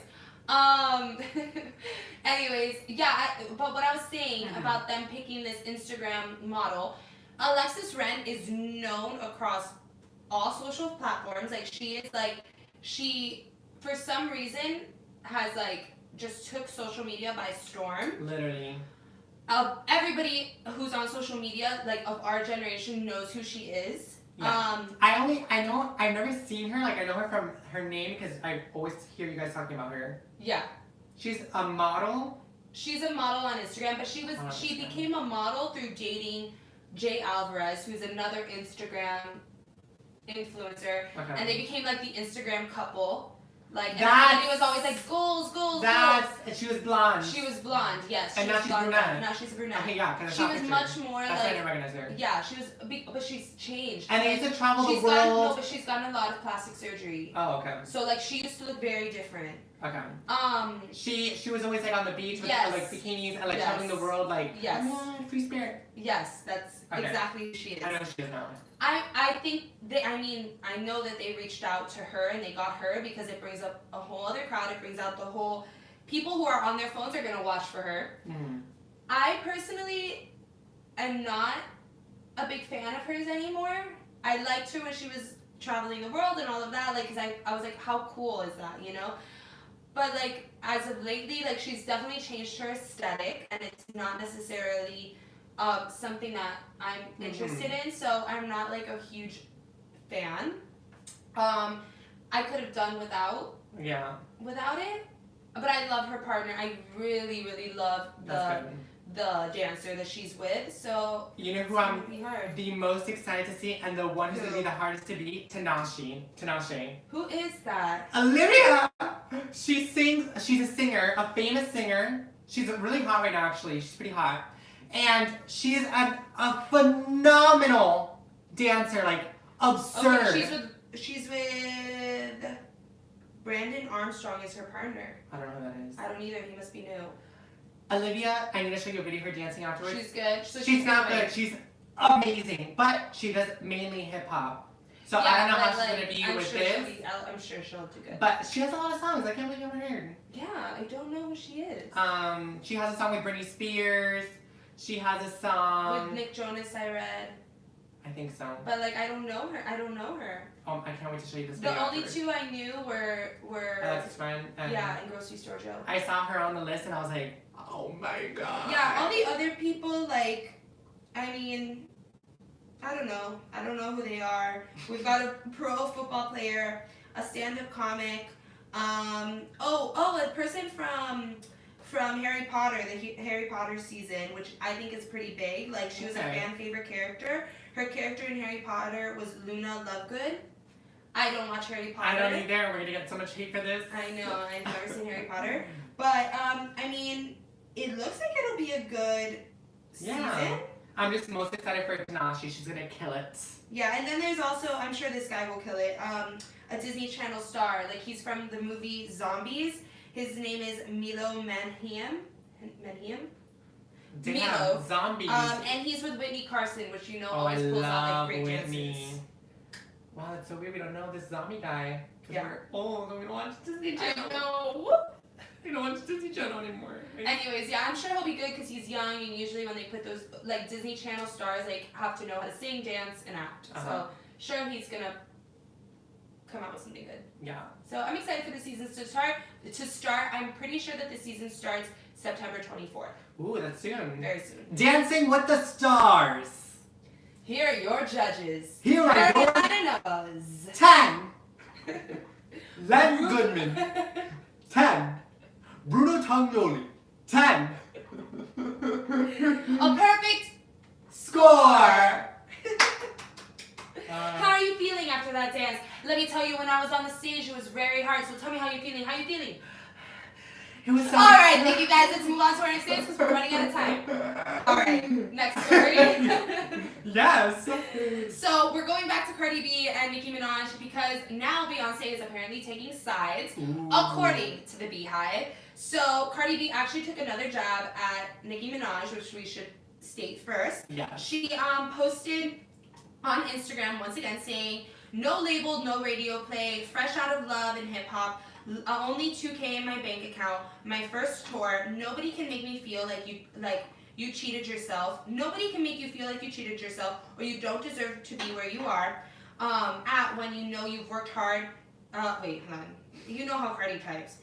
Anyways, yeah, but what I was saying about them picking this Instagram model, Alexis Ren is known across all social platforms. Like she for some reason has like just took social media by storm. Literally. Everybody who's on social media, like of our generation, knows who she is. Yeah. I've never seen her. Like I know her from her name because I always hear you guys talking about her. Yeah. She's a model. She's a model on Instagram, but she Instagram. became a model through dating Jay Alvarez, who's another Instagram influencer, Okay. and they became like the Instagram couple. Like, and That's- everybody was always like goals. And she was blonde. She was blonde, yes. And she now was she's blonde. brunette. Now she's a brunette. Okay, yeah, because She was much more That's why I like. didn't recognize her. Yeah, she was, but she's changed. And they used to travel the She's gotten, no, world. but she's gotten a lot of plastic surgery. Oh, okay. So like she used to look very different. Okay. Um, She was always like on the beach with Yes. her, like bikinis and like Yes. traveling the world like Yes. come on, free spirit. yes, that's Okay. exactly who she is. I know who she is now. I think I know that they reached out to her and they got her because it brings up a whole other crowd. It brings out the whole people who are on their phones are gonna watch for her. Mm. I personally am not a big fan of hers anymore. I liked her when she was traveling the world and all of that, like, cause I was like, how cool is that, you know? But like as of lately, like she's definitely changed her aesthetic, and it's not necessarily something that I'm interested in. So I'm not like a huge fan. I could have done without Yeah. it, but I love her partner. I really, really love That's the dancer that she's with. So good. You know it's who gonna I'm be hard. the most excited to see and the one who's gonna be the hardest to beat? Tinashe. Who is that? Olivia! She sings, she's a singer, a famous singer. She's really hot right now actually. She's pretty hot. And she is a phenomenal dancer, like absurd. Okay, she's with Brandon Armstrong is her partner. I don't know who that is. I don't either. He must be new. Olivia, I need to show you a video of her dancing afterwards. She's good. So she's not good. She's amazing, but she does mainly hip hop. So I don't know how she's gonna be with this. I'm sure she'll do good. But she has a lot of songs. I can't believe you haven't heard. Yeah, I don't know who she is. She has a song with Britney Spears. She has a song with Nick Jonas. I read. I think so. But like I don't know her. I can't wait to show you this video. The only two I knew were Alexis friend. And Grocery Store Joe. I saw her on the list and I was like, oh my god. Yeah, all the other people like, I mean, I don't know who they are. We've got a pro football player, a stand-up comic, a person from Harry Potter, the Harry Potter season, which I think is pretty big. Like she was a fan favorite character. Her character in Harry Potter was Luna Lovegood. I don't watch Harry Potter. I don't either. We're gonna get so much hate for this. I know. I've never seen Harry Potter, but I mean, it looks like it'll be a good season. Yeah. I'm just most excited for Tanashi. She's gonna kill it. Yeah, and then there's also, I'm sure this guy will kill it, a Disney Channel star. Like, he's from the movie Zombies. His name is Milo Manheim. Damn, Milo. Zombies. And he's with Whitney Carson, which you know always pulls out like great dances. Wow, that's so weird. We don't know this zombie guy. Yeah. We're old and we don't watch Disney I Channel. know. We don't watch Disney Channel anymore. Anyways, yeah, I'm sure he'll be good because he's young, and usually when they put those like Disney Channel stars, like have to know how to sing, dance, and act. So sure, he's gonna come out with something good. Yeah. So I'm excited for the seasons to start. I'm pretty sure that the season starts September 24th. Ooh, that's soon. Very soon. Dancing with the Stars. Here are your judges. Here are your 10. Len Goodman. 10. Bruno Taglioli. 10. A perfect score. How are you feeling after that dance? Let me tell you, when I was on the stage, it was very hard. So tell me how you're feeling. How are you feeling? It was so all right, thank you guys. Let's move on to our next dance because we're running out of time. All right, next story. Yes. So we're going back to Cardi B and Nicki Minaj because now Beyonce is apparently taking sides, according to the Beehive. So Cardi B actually took another jab at Nicki Minaj, which we should state first. Yeah. She posted on Instagram once again saying, "No label, no radio play, fresh out of love and hip hop. Only $2K in my bank account. My first tour. Nobody can make me feel like you cheated yourself. Nobody can make you feel like you cheated yourself or you don't deserve to be where you are. At when you know you've worked hard. Wait, hold on. You know how Cardi types.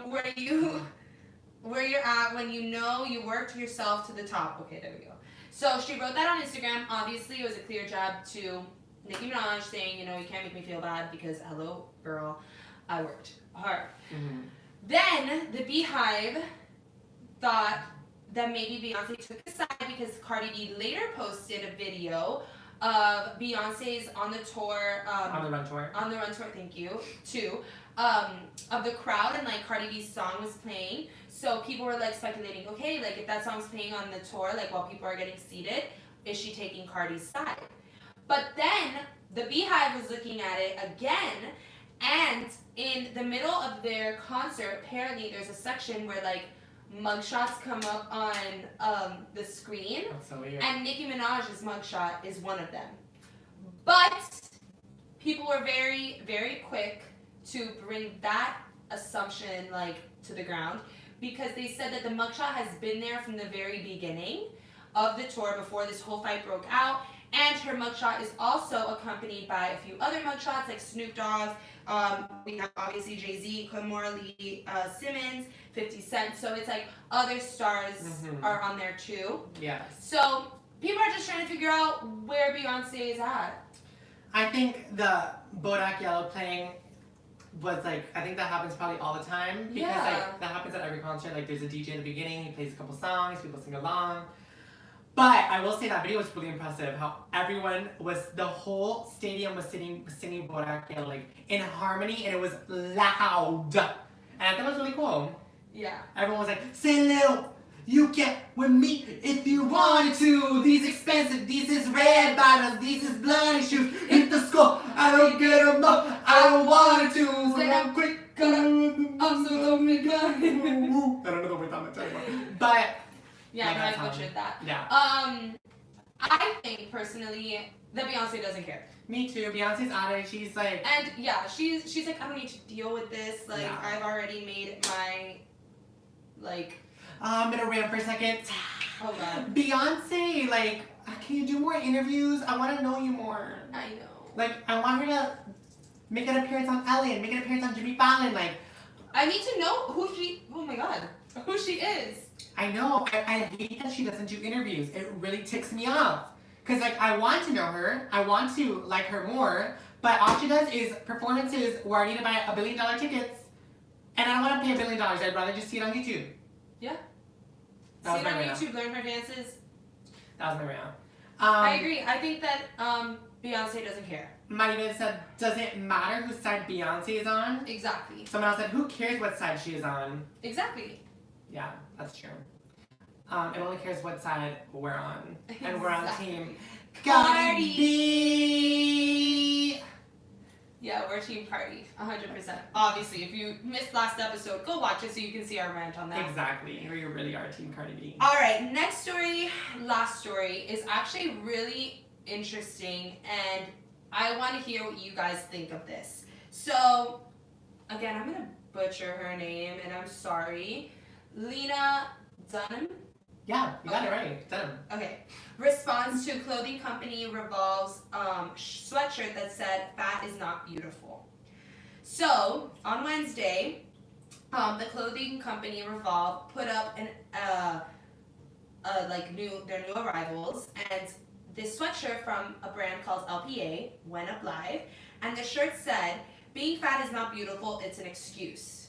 Where you're at when you know you worked yourself to the top." Okay, there we go. So she wrote that on Instagram. Obviously, it was a clear jab to Nicki Minaj saying, you can't make me feel bad because, hello, girl, I worked hard. Mm-hmm. Then the Beehive thought that maybe Beyonce took a side because Cardi B later posted a video of Beyonce's on the tour. On the run tour. On the run tour, thank you, too. Of the crowd and like Cardi B's song was playing. So people were like speculating, okay, like if that song's playing on the tour, like while people are getting seated, is she taking Cardi's side? But then the Beehive was looking at it again, and in the middle of their concert, apparently there's a section where like mugshots come up on the screen. That's so weird. And Nicki Minaj's mugshot is one of them. But people were very, very quick to bring that assumption like to the ground because they said that the mugshot has been there from the very beginning of the tour before this whole fight broke out. And her mugshot is also accompanied by a few other mugshots like Snoop Dogg. We have obviously Jay-Z, Kimora Lee, Simmons, 50 Cent. So it's like other stars are on there too. Yes. So people are just trying to figure out where Beyonce is at. I think the Bodak Yellow playing was like, I think that happens probably all the time. Because like that happens at every concert. Like there's a DJ in the beginning, he plays a couple songs, people sing along. But I will say that video was really impressive. How the whole stadium was singing Bodak Yellow like in harmony, and it was loud. And I thought it was really cool. Yeah. Everyone was like, "Say little, You get with me if you wanted to. These expensive, these is red bottoms, these is bloody shoes. Hit the score, I don't get them up, I don't want to. So I'm quick, I'm so don't make I don't know the way down the time. But yeah, no, I butchered that. Yeah. I think personally that Beyonce doesn't care. Me too. Beyonce's on it. She's like, and yeah, she's like, I don't need to deal with this. Like, Yeah. I've already made my like. I'm gonna rant for a second. Oh god. Beyonce, like, can you do more interviews? I want to know you more. I know. Like, I want her to make an appearance on Ellen, make an appearance on Jimmy Fallon. Like, I need to know who she. Oh my god, who she is. I know. I hate that she doesn't do interviews. It really ticks me off. Cause like I want to know her, I want to like her more, but all she does is performances where I need to buy $1 billion tickets, and I don't want to pay $1 billion. I'd rather just see it on YouTube. Yeah. That See was it my on rant. YouTube, learn her dances. That was my rant. I agree. I think that Beyonce doesn't care. Marina said, does it matter whose side Beyonce is on? Exactly. Someone else said, who cares what side she is on? Exactly. Yeah, that's true. It only cares what side we're on. And we're on team Cardi B. Yeah, we're team Cardi, 100%. Obviously, if you missed last episode, go watch it so you can see our rant on that. Exactly. We really are team Cardi B. All right, next story, last story, is actually really interesting, and I want to hear what you guys think of this. So, again, I'm going to butcher her name, and I'm sorry. Lena Dunham? Yeah, you got it right. Denim. Okay. Responds to clothing company Revolve's sweatshirt that said, "Fat is not beautiful." So, on Wednesday, the clothing company Revolve put up their new arrivals, and this sweatshirt from a brand called LPA went up live, and the shirt said, "Being fat is not beautiful, it's an excuse."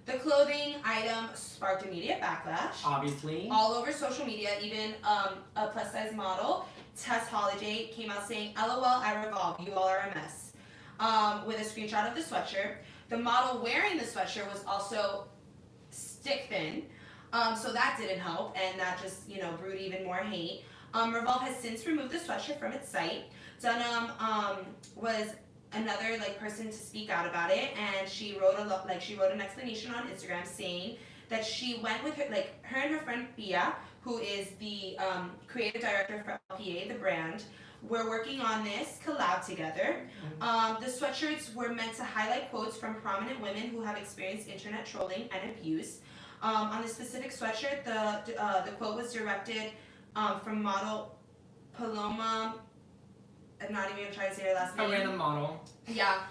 The clothing item sparked immediate backlash. Obviously. All over social media, even a plus-size model, Tess Holiday, came out saying, "LOL, I Revolve, you all are a mess," with a screenshot of the sweatshirt. The model wearing the sweatshirt was also stick thin, so that didn't help, and that just, brewed even more hate. Revolve has since removed the sweatshirt from its site. Dunham was another person to speak out about it, and she wrote an explanation on Instagram saying that she went with her and her friend Bia, who is the creative director for LPA, the brand, were working on this collab together. The sweatshirts were meant to highlight quotes from prominent women who have experienced internet trolling and abuse. On the specific sweatshirt, the quote was directed from model Paloma. I'm not even gonna try to say her last name. A random model. Yeah.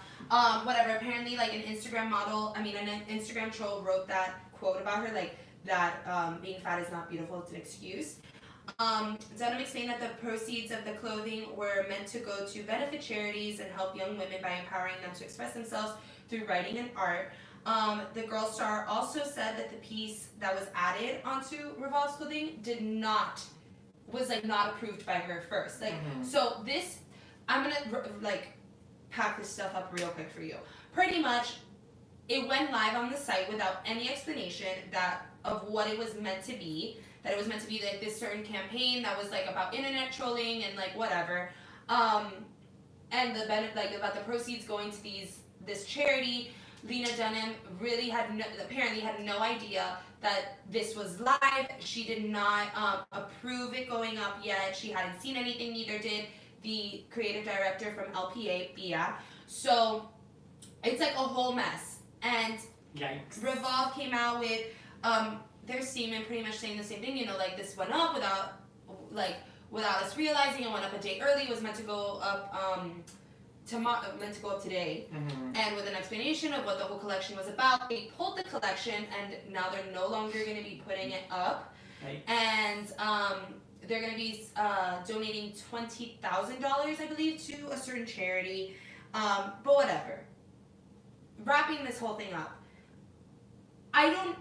Whatever. Apparently, an Instagram an Instagram troll wrote that quote about her, that being fat is not beautiful, it's an excuse. Dunham explained that the proceeds of the clothing were meant to go to benefit charities and help young women by empowering them to express themselves through writing and art. The girl star also said that the piece that was added onto Revolve's clothing was not approved by her first. So this, I'm gonna pack this stuff up real quick for you. Pretty much, it went live on the site without any explanation of what it was meant to be. That it was meant to be this certain campaign that was about internet trolling and whatever, and about the proceeds going to this charity. Lena Dunham really apparently had no idea that this was live. She did not approve it going up yet. She hadn't seen anything, neither did the creative director from LPA, Bia. So it's a whole mess. And Yikes. Revolve came out with their statement pretty much saying the same thing. This went up without us realizing. It went up a day early. It was meant to go up today, and with an explanation of what the whole collection was about. They pulled the collection, and now they're no longer going to be putting it up. Right. And they're going to be donating $20,000, I believe, to a certain charity. But whatever. Wrapping this whole thing up, I don't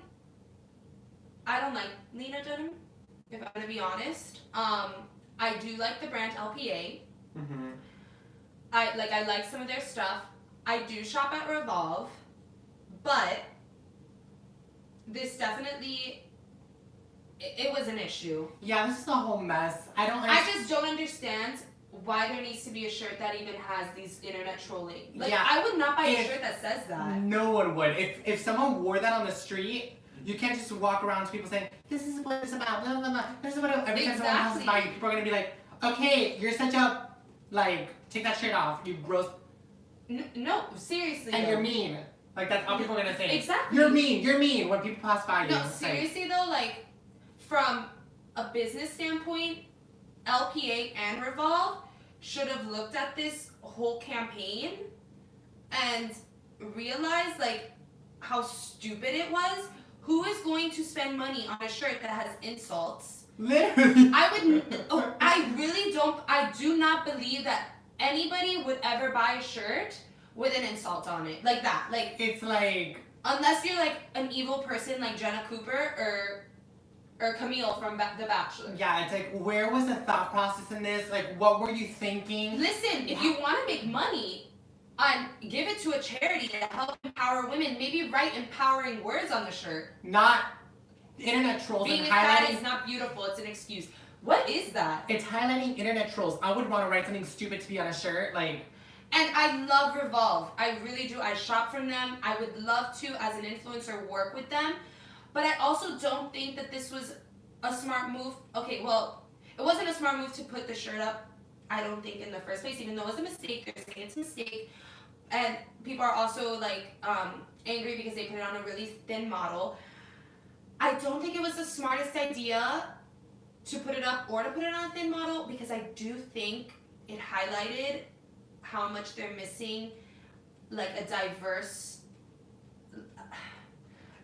like Lena Dunham, if I'm going to be honest. I do like the brand LPA. I like some of their stuff. I do shop at Revolve, but this definitely it was an issue. Yeah, this is a whole mess. I just don't understand why there needs to be a shirt that even has these internet trolling. Like, yeah, I would not buy a shirt that says that. No one would. If someone wore that on the street, you can't just walk around to people saying, this is what it's about, blah, blah, blah. This is what every time someone passes by you, people are going to be like, okay, you're such a, like, take that shirt off, you gross. No, seriously. And you're mean. Like, that's all people are going to say. Exactly. You're mean when people pass by you. No, seriously though, like, from a business standpoint, LPA and Revolve should have looked at this whole campaign and realized, like, how stupid it was. Who is going to spend money on a shirt that has insults? Literally. I do not believe that anybody would ever buy a shirt with an insult on it. Like that. Like, it's like, unless you're like an evil person like Jenna Cooper or Camille from The Bachelor. Yeah, it's like, where was the thought process in this? Like, what were you thinking? Listen, if you want to make money, give it to a charity to help empower women. Maybe write empowering words on the shirt. Not internet trolls Being and fat highlighting. is not beautiful. It's an excuse. What is that? It's highlighting internet trolls. I would want to write something stupid to be on a shirt, like. And I love Revolve. I really do. I shop from them. I would love to, as an influencer, work with them. But I also don't think that this was a smart move. Okay, well, it wasn't a smart move to put the shirt up, I don't think, in the first place, even though it was a mistake. They're saying it's a mistake. And people are also, like, angry because they put it on a really thin model. I don't think it was the smartest idea to put it up or to put it on a thin model, because I do think it highlighted how much they're missing, like, a diverse...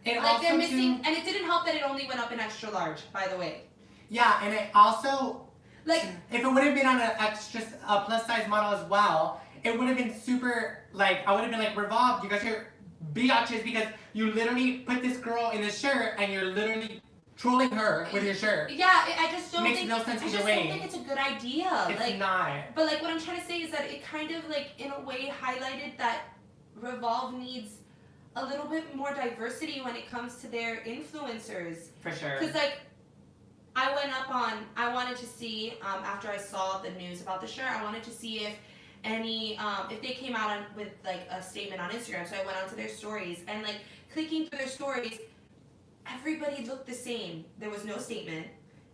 they're missing, and it didn't help that it only went up in extra large, by the way. Yeah, and it also, like, if it would have been on a plus size model as well, it would have been super, like, I would have been like, Revolve, you guys are biatches because you literally put this girl in this shirt and you're literally trolling her with your shirt. Yeah, I just don't think. Makes no sense either way. I way. just don't think it's a good idea. It's like, not. But like, what I'm trying to say is that it kind of like, in a way, highlighted that Revolve needs a little bit more diversity when it comes to their influencers. For sure. Because like, I wanted to see, after I saw the news about the shirt, I wanted to see if if they came out with like a statement on Instagram. So I went onto their stories, and like, clicking through their stories, everybody looked the same. There was no statement.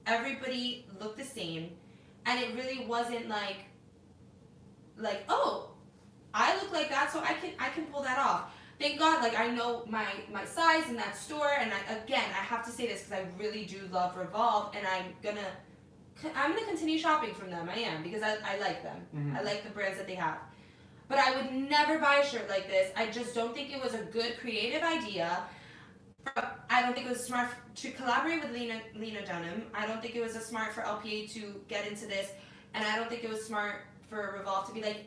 Everybody looked the same. And it really wasn't like, oh, I look like that, so I can pull that off. Thank God, like, I know my size in that store, and I have to say this because I really do love Revolve, and I'm gonna continue shopping from them. I am, because I like them. Mm-hmm. I like the brands that they have. But I would never buy a shirt like this. I just don't think it was a good creative idea. I don't think it was smart to collaborate with Lena Dunham. I don't think it was smart for LPA to get into this, and I don't think it was smart for Revolve to be like,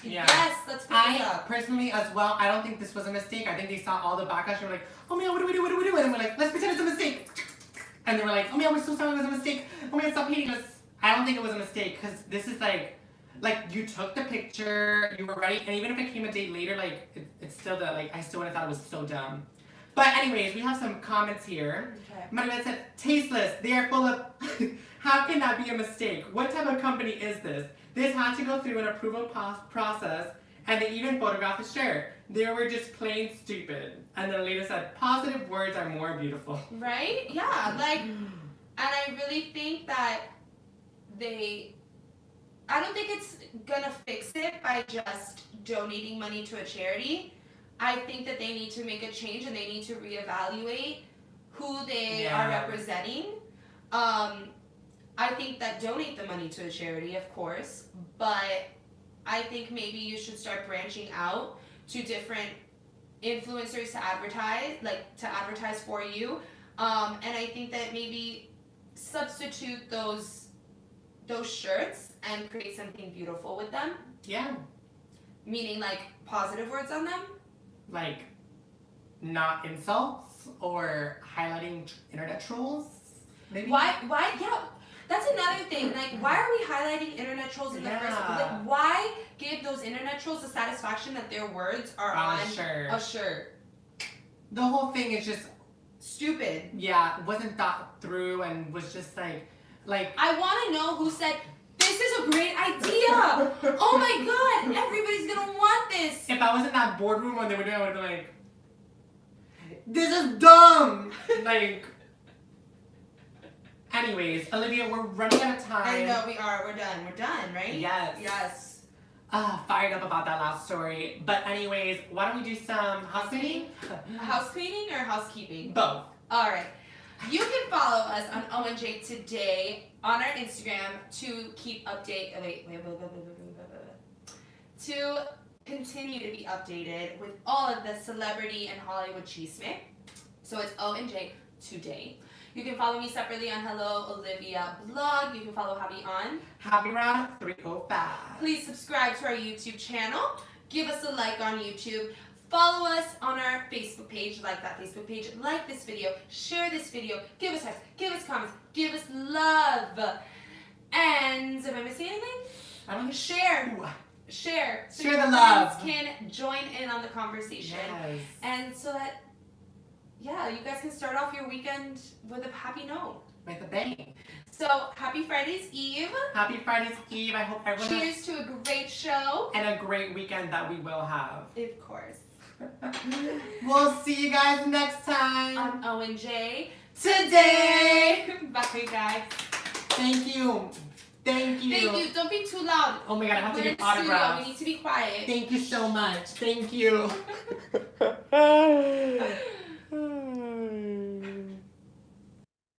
yes, let's pick this up. Personally, as well, I don't think this was a mistake. I think they saw all the backlash and were like, oh man, what do we do? And then we're like, let's pretend it's a mistake. And they were like, oh man, we're so sorry it was a mistake. Oh man, stop hating us. I don't think it was a mistake, because this is like you took the picture, you were right, and even if it came a day later, like, it's still I still would have thought it was so dumb. But anyways, we have some comments here. Okay. Maribel said, tasteless. They are full of... How can that be a mistake? What type of company is this? This had to go through an approval process, and they even photographed the shirt. They were just plain stupid. And then later said, positive words are more beautiful. Right? Yeah, like, and I really think that I don't think it's gonna fix it by just donating money to a charity. I think that they need to make a change, and they need to reevaluate who they are representing. I think that donate the money to a charity, of course, but I think maybe you should start branching out to different influencers to advertise for you. And I think that maybe substitute those shirts and create something beautiful with them. Yeah. Meaning, like, positive words on them. Like, not insults or highlighting internet trolls, maybe? Why, yeah, that's another thing. Like, why are we highlighting internet trolls in the first place? Like, why give those internet trolls the satisfaction that their words are on a shirt? The whole thing is just stupid. Yeah, wasn't thought through and was just like. I want to know who said, this is a great idea. Oh my God, everybody's going to want this. If I was in that boardroom when they were doing it, I would be like, this is dumb. Like, anyways, Olivia, we're running out of time. I know we are. We're done. We're done, right? Yes. Yes. Fired up about that last story. But anyways, why don't we do some house cleaning? House cleaning or housekeeping? Both. All right. You can follow us on ONJ Today on our Instagram to keep update. To continue to be updated with all of the celebrity and Hollywood chisme. So it's ONJ Today. You can follow me separately on Hello Olivia blog. You can follow Javi on Javi 305. Please subscribe to our YouTube channel. Give us a like on YouTube. Follow us on our Facebook page. Like that Facebook page. Like this video. Share this video. Give us likes. Give us comments. Give us love. And am I missing anything? I don't Share. Ooh. Share. So Share your the love. friends can join in on the conversation. Yes. And so that, yeah, you guys can start off your weekend with a happy note. With a bang. So, happy Friday's Eve. Happy Friday's Eve. I hope everyone has Cheers to a great show. and a great weekend that we will have. Of course. We'll see you guys next time. On ONJ Today. Bye, guys. Thank you. Thank you. Thank you. Don't be too loud. Oh my God, I have We're to in give the studio. autographs. We need to be quiet. Thank you so much. Thank you.